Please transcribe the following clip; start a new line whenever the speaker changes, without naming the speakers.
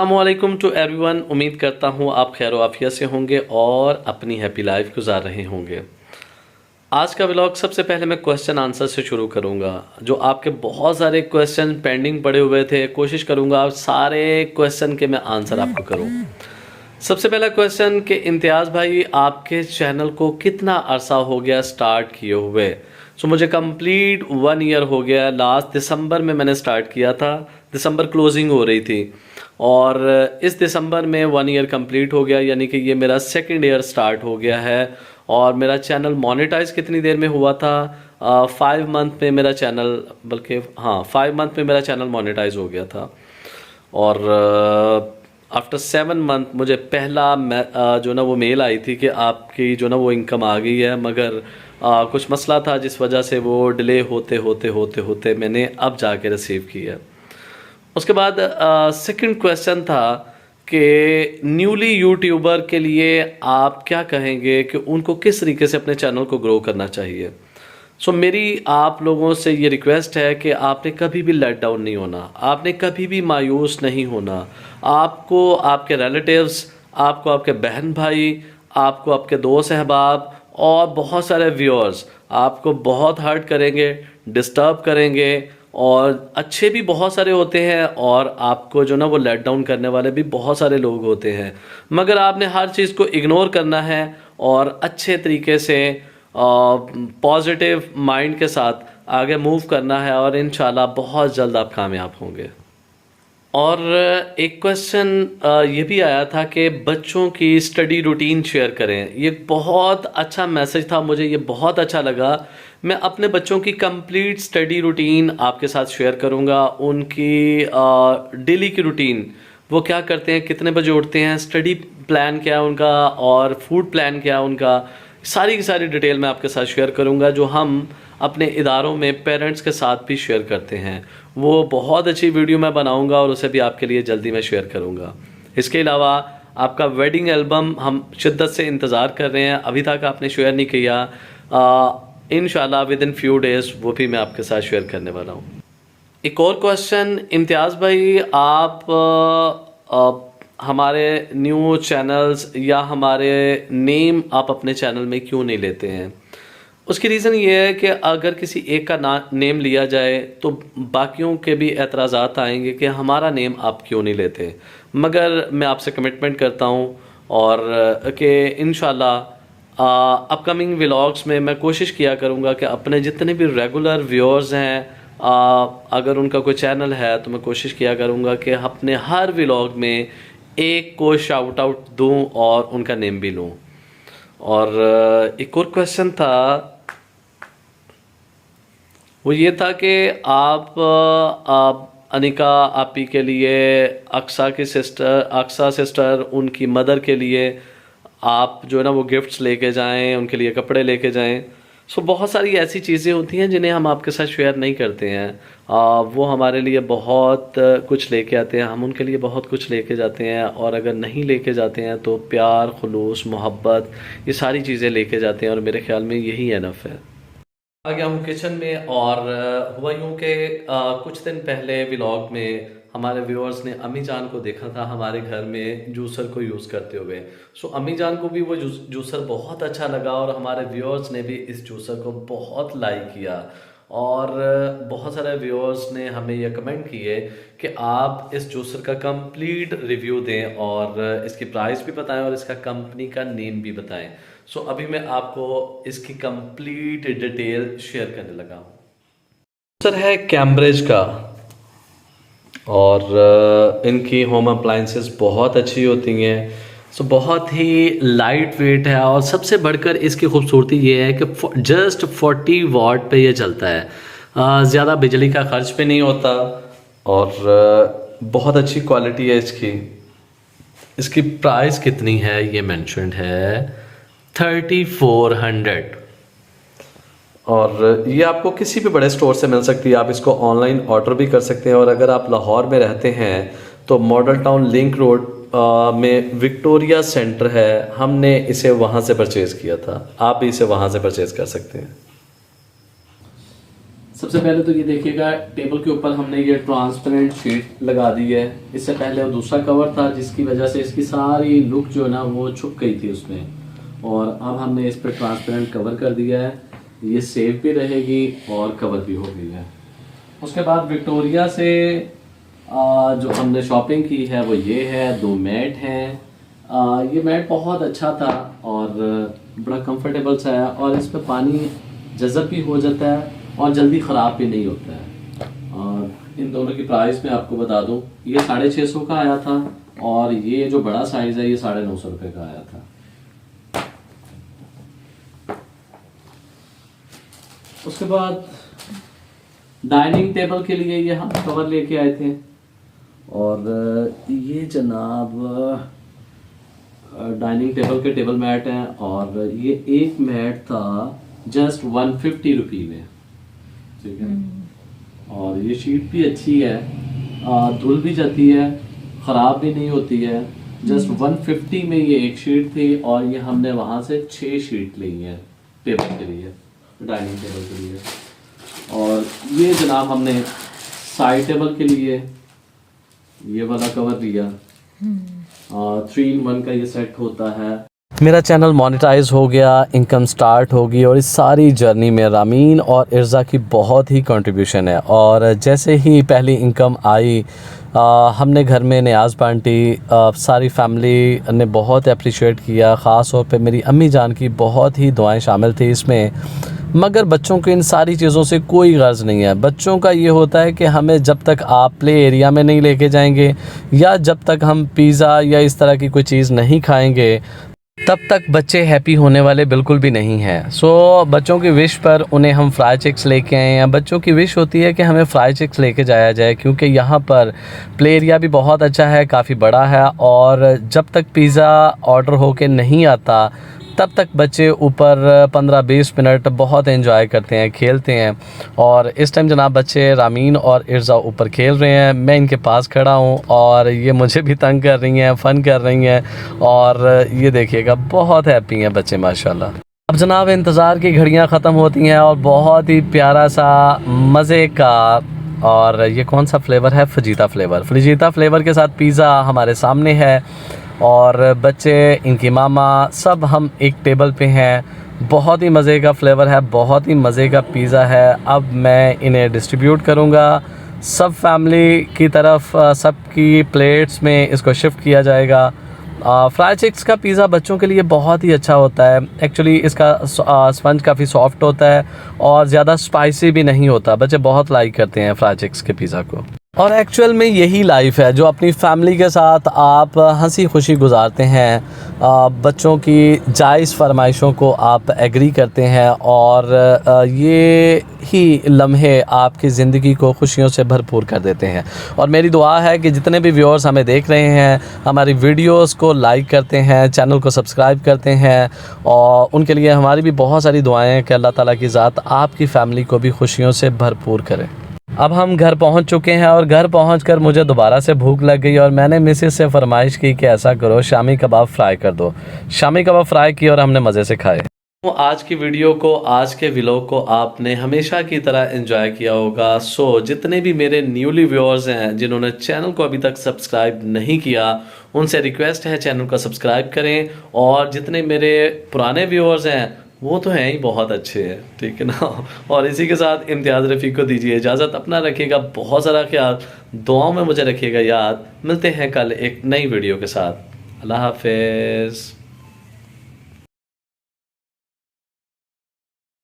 अस्सलामुअलैकुम to everyone. उम्मीद करता हूँ आप खैर आफियत से होंगे और अपनी हैप्पी लाइफ गुजार रहे होंगे। आज का व्लॉग सबसे पहले मैं क्वेश्चन आंसर से शुरू करूँगा। जो आपके बहुत सारे क्वेश्चन पेंडिंग पड़े हुए थे, कोशिश करूँगा आप सारे क्वेश्चन के मैं आंसर आपको करूँ। सबसे पहला क्वेश्चन कि इम्तियाज़ भाई, आपके चैनल को कितना अरसा हो गया स्टार्ट किए हुए? मुझे कंप्लीट 1 ईयर हो गया। लास्ट दिसंबर में मैंने स्टार्ट किया था, दिसंबर क्लोजिंग हो रही थी और इस दिसंबर में 1 ईयर कंप्लीट हो गया, यानी कि ये मेरा 2nd ईयर स्टार्ट हो गया है। और मेरा चैनल मोनेटाइज कितनी देर में हुआ था? 5 मंथ में मेरा चैनल, बल्कि हाँ 5 मंथ में मेरा चैनल मोनेटाइज हो गया था। और आफ्टर 7 मंथ मुझे पहला जो ना वो मेल आई थी कि आपकी जो ना वो इनकम आ गई है, मगर कुछ मसला था जिस वजह से वो डिले होते होते होते होते मैंने अब जाके रिसीव की है। उसके बाद सेकंड क्वेश्चन था कि न्यूली यूट्यूबर के लिए आप क्या कहेंगे कि उनको किस तरीके से अपने चैनल को ग्रो करना चाहिए? मेरी आप लोगों से ये रिक्वेस्ट है कि आपने कभी भी लेट डाउन नहीं होना, आपने कभी भी मायूस नहीं होना। आपको आपके रिलेटिव्स, आपको आपके बहन भाई, आपको आपके दोस्त अहबाब और बहुत सारे व्यूअर्स आपको बहुत हर्ट करेंगे, डिस्टर्ब करेंगे, और अच्छे भी बहुत सारे होते हैं और आपको जो ना वो लेट डाउन करने वाले भी बहुत सारे लोग होते हैं। मगर आपने हर चीज़ को इग्नोर करना है और अच्छे तरीके से पॉजिटिव माइंड के साथ आगे मूव करना है और इंशाल्लाह बहुत जल्द आप कामयाब होंगे। और एक क्वेश्चन ये भी आया था कि बच्चों की स्टडी रूटीन शेयर करें। ये बहुत अच्छा मैसेज था, मुझे ये बहुत अच्छा लगा। मैं अपने बच्चों की कंप्लीट स्टडी रूटीन आपके साथ शेयर करूंगा। उनकी डेली की रूटीन, वो क्या करते हैं, कितने बजे उठते हैं, स्टडी प्लान क्या है उनका और फूड प्लान क्या है उनका, सारी की सारी डिटेल मैं आपके साथ शेयर करूंगा, जो हम अपने इदारों में पेरेंट्स के साथ भी शेयर करते हैं। वो बहुत अच्छी वीडियो मैं बनाऊंगा और उसे भी आपके लिए जल्दी मैं शेयर करूंगा। इसके अलावा आपका वेडिंग एल्बम हम शिद्दत से इंतज़ार कर रहे हैं, अभी तक आपने शेयर नहीं किया। इंशाल्लाह विद इन फ्यू डेज़ वो भी मैं आपके साथ शेयर करने वाला हूँ। एक और क्वेश्चन, इम्तियाज़ भाई आप हमारे न्यू चैनल्स या हमारे नेम आप अपने चैनल में क्यों नहीं लेते हैं? उसकी रीज़न ये है कि अगर किसी एक का नेम लिया जाए तो बाकियों के भी एतराज़ात आएंगे कि हमारा नेम आप क्यों नहीं लेते। मगर मैं आपसे कमिटमेंट करता हूँ और कि इंशाल्लाह अपकमिंग व्लॉग्स में मैं कोशिश किया करूँगा कि अपने जितने भी रेगुलर व्यूअर्स हैं, अगर उनका कोई चैनल है तो मैं कोशिश किया करूँगा कि अपने हर व्लॉग में एक को शाउट आउट दूँ और उनका नेम भी लूँ। और एक और क्वेश्चन था, वो ये था कि आप अनिका आपी के लिए, अक्सा सिस्टर उनकी मदर के लिए आप जो है ना वो गिफ्ट्स लेके जाएं, उनके लिए कपड़े लेके जाएं। बहुत सारी ऐसी चीज़ें होती हैं जिन्हें हम आपके साथ शेयर नहीं करते हैं। वो हमारे लिए बहुत कुछ लेके आते हैं, हम उनके लिए बहुत कुछ लेके जाते हैं, और अगर नहीं लेके जाते हैं तो प्यार, खुलूस, मोहब्बत, ये सारी चीज़ें लेके जाते हैं और मेरे ख्याल में यही एनफ है। आ गया हूँ किचन में और हुआ यूँ कि कुछ दिन पहले व्लॉग में हमारे व्यूअर्स ने अम्मी जान को देखा था हमारे घर में जूसर को यूज़ करते हुए। अम्मी जान को भी वो जूसर बहुत अच्छा लगा और हमारे व्यूअर्स ने भी इस जूसर को बहुत लाइक किया। और बहुत सारे व्यूअर्स ने हमें यह कमेंट किए कि आप इस जूसर का कंप्लीट रिव्यू दें और इसकी प्राइस भी बताएं और इसका कंपनी का नेम भी बताएं। अभी मैं आपको इसकी कंप्लीट डिटेल शेयर करने लगा हूँ। जूसर है कैम्ब्रिज का और इनकी होम अप्लाइंसेस बहुत अच्छी होती हैं। बहुत ही लाइट वेट है और सबसे बढ़कर इसकी खूबसूरती ये है कि जस्ट 40 वाट पे ये चलता है। ज़्यादा बिजली का खर्च भी नहीं होता और बहुत अच्छी क्वालिटी है इसकी। इसकी प्राइस कितनी है ये मेंशन्ड है 3400, और ये आपको किसी भी बड़े स्टोर से मिल सकती है। आप इसको ऑनलाइन ऑर्डर भी कर सकते हैं, और अगर आप लाहौर में रहते हैं तो मॉडल टाउन लिंक रोड में विक्टोरिया सेंटर है, हमने इसे वहाँ से परचेज़ किया था। आप भी इसे वहाँ से परचेज़ कर सकते हैं। सबसे पहले तो ये देखिएगा, टेबल के ऊपर हमने ये ट्रांसपेरेंट शीट लगा दी है। इससे पहले वो दूसरा कवर था जिसकी वजह से इसकी सारी लुक जो है ना वो छुप गई थी उसमें, और अब हमने इस पर ट्रांसपेरेंट कवर कर दिया है। ये सेफ भी रहेगी और कवर भी हो गई है। उसके बाद विक्टोरिया से जो हमने शॉपिंग की है वो ये है, 2 मैट हैं। ये मैट बहुत अच्छा था और बड़ा कंफर्टेबल सा है, और इस पर पानी जज़ब भी हो जाता है और जल्दी ख़राब भी नहीं होता है। और इन दोनों की प्राइस मैं आपको बता दूं, ये 650 का आया था, और ये जो बड़ा साइज़ है ये 950 रुपये का आया था। उसके बाद डाइनिंग टेबल के लिए ये हम कवर लेके आए थे, और ये जनाब डाइनिंग टेबल के टेबल मैट हैं, और ये एक मैट था जस्ट 150 रुपये में, ठीक है। और ये शीट भी अच्छी है, धुल भी जाती है, ख़राब भी नहीं होती है। जस्ट 150 में ये एक शीट थी, और ये हमने वहाँ से 6 शीट ली हैं टेबल के लिए, डाइनिंग टेबल के लिए। और ये जनाब हमने साइड टेबल के लिए ये वाला कवर लिया, 3 in 1 का ये सेट होता है। मेरा चैनल मोनेटाइज हो गया, इनकम स्टार्ट होगी, और इस सारी जर्नी में रामीन और इर्ज़ा की बहुत ही कंट्रीब्यूशन है। और जैसे ही पहली इनकम आई, हमने घर में नियाज़ बांटी, सारी फैमिली ने बहुत अप्रिशिएट किया। ख़ास तौर पे मेरी अम्मी जान की बहुत ही दुआएं शामिल थी इसमें। मगर बच्चों को इन सारी चीज़ों से कोई गर्ज़ नहीं है। बच्चों का ये होता है कि हमें जब तक आप प्ले एरिया में नहीं लेके जाएंगे, या जब तक हम पिज़्ज़ा या इस तरह की कोई चीज़ नहीं खाएंगे, तब तक बच्चे हैप्पी होने वाले बिल्कुल भी नहीं हैं। सो बच्चों की विश पर उन्हें हम फ्राई चिक्स लेके आए हैं। बच्चों की विश होती है कि हमें फ्राई चिक्स लेके जाया जाए, क्योंकि यहाँ पर प्ले एरिया भी बहुत अच्छा है, काफ़ी बड़ा है, और जब तक पिज़्ज़ा ऑर्डर होके नहीं आता तब तक बच्चे ऊपर 15-20 मिनट बहुत एंजॉय करते हैं, खेलते हैं। और इस टाइम जनाब बच्चे रामीन और इर्ज़ा ऊपर खेल रहे हैं, मैं इनके पास खड़ा हूँ, और ये मुझे भी तंग कर रही हैं, फ़न कर रही हैं, और ये देखिएगा बहुत हैप्पी हैं बच्चे माशाल्लाह। अब जनाब इंतज़ार की घड़ियाँ ख़त्म होती हैं, और बहुत ही प्यारा सा मज़े का, और ये कौन सा फ्लेवर है, फजीता फ्लेवर के साथ पिज़्ज़ा हमारे सामने है, और बच्चे, इनकी मामा, सब हम एक टेबल पे हैं। बहुत ही मज़े का फ्लेवर है, बहुत ही मज़े का पिज़्ज़ा है। अब मैं इन्हें डिस्ट्रीब्यूट करूँगा सब फैमिली की तरफ, सबकी प्लेट्स में इसको शिफ्ट किया जाएगा। फ्राई चिक्स का पिज़्ज़ा बच्चों के लिए बहुत ही अच्छा होता है। एक्चुअली इसका स्पंज काफ़ी सॉफ्ट होता है, और ज़्यादा स्पाइसी भी नहीं होता। बच्चे बहुत लाइक करते हैं फ्राई चिक्स के पिज़्ज़ा को। और एक्चुअल में यही लाइफ है जो अपनी फैमिली के साथ आप हंसी खुशी गुजारते हैं, बच्चों की जायज़ फरमाइशों को आप एग्री करते हैं, और ये ही लम्हे आपकी ज़िंदगी को खुशियों से भरपूर कर देते हैं। और मेरी दुआ है कि जितने भी व्यूअर्स हमें देख रहे हैं, हमारी वीडियोस को लाइक करते हैं, चैनल को सब्सक्राइब करते हैं, और उनके लिए हमारी भी बहुत सारी दुआएं हैं कि अल्लाह ताला की ज़ात आपकी फ़ैमिली को भी खुशियों से भरपूर करे। अब हम घर पहुंच चुके हैं, और घर पहुंचकर मुझे दोबारा से भूख लग गई, और मैंने मिसेस से फरमाइश की कि ऐसा करो शामी कबाब फ्राई कर दो। शामी कबाब फ्राई किए और हमने मज़े से खाए। तो आज की वीडियो को, आज के व्लॉग को आपने हमेशा की तरह एंजॉय किया होगा। सो जितने भी मेरे न्यूली व्यूअर्स हैं जिन्होंने चैनल को अभी तक सब्सक्राइब नहीं किया, उनसे रिक्वेस्ट है चैनल को सब्सक्राइब करें। और जितने मेरे पुराने व्यूअर्स हैं वो तो हैं ही बहुत अच्छे हैं, ठीक है ना। और इसी के साथ इम्तियाज़ रफ़ीक को दीजिए इजाज़त। अपना रखिएगा बहुत सारा ख्याल, दुआओं में मुझे रखिएगा याद। मिलते हैं कल एक नई वीडियो के साथ। अल्लाह हाफ़िज़।